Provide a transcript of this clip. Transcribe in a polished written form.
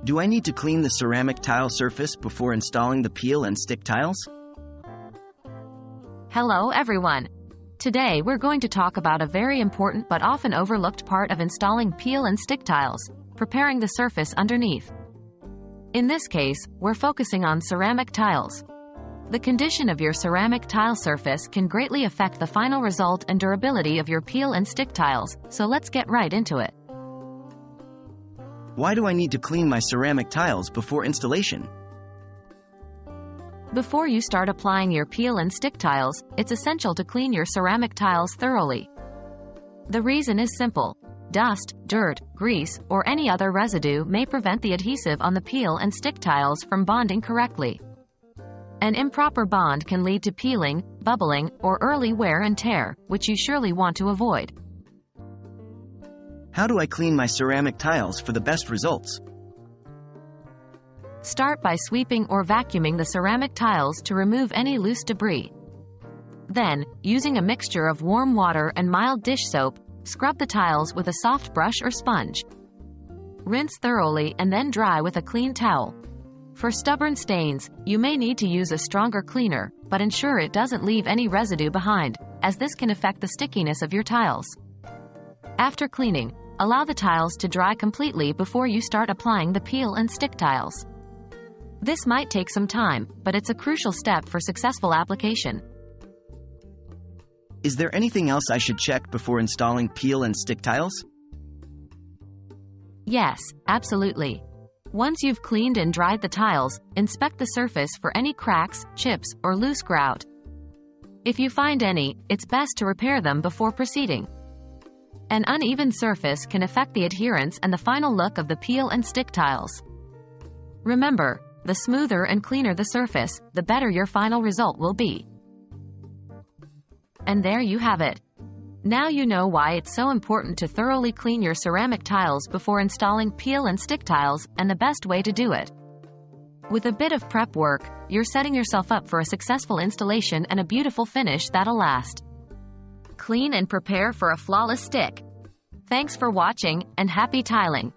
Do I need to clean the ceramic tile surface before installing the peel and stick tiles? Hello everyone. Today we're going to talk about a very important but often overlooked part of installing peel and stick tiles, preparing the surface underneath. In this case, we're focusing on ceramic tiles. The condition of your ceramic tile surface can greatly affect the final result and durability of your peel and stick tiles, so let's get right into it. Why do I need to clean my ceramic tiles before installation? Before you start applying your peel and stick tiles, it's essential to clean your ceramic tiles thoroughly. The reason is simple. Dust, dirt, grease, or any other residue may prevent the adhesive on the peel and stick tiles from bonding correctly. An improper bond can lead to peeling, bubbling, or early wear and tear, which you surely want to avoid. How do I clean my ceramic tiles for the best results? Start by sweeping or vacuuming the ceramic tiles to remove any loose debris. Then, using a mixture of warm water and mild dish soap, scrub the tiles with a soft brush or sponge. Rinse thoroughly and then dry with a clean towel. For stubborn stains, you may need to use a stronger cleaner, but ensure it doesn't leave any residue behind, as this can affect the stickiness of your tiles. After cleaning, allow the tiles to dry completely before you start applying the peel and stick tiles. This might take some time, but it's a crucial step for successful application. Is there anything else I should check before installing peel and stick tiles? Yes, absolutely. Once you've cleaned and dried the tiles, inspect the surface for any cracks, chips, or loose grout. If you find any, it's best to repair them before proceeding. An uneven surface can affect the adherence and the final look of the peel and stick tiles. Remember, the smoother and cleaner the surface, the better your final result will be. And there you have it. Now you know why it's so important to thoroughly clean your ceramic tiles before installing peel and stick tiles, and the best way to do it. With a bit of prep work, you're setting yourself up for a successful installation and a beautiful finish that'll last. Clean and prepare for a flawless stick. Thanks for watching, and happy tiling!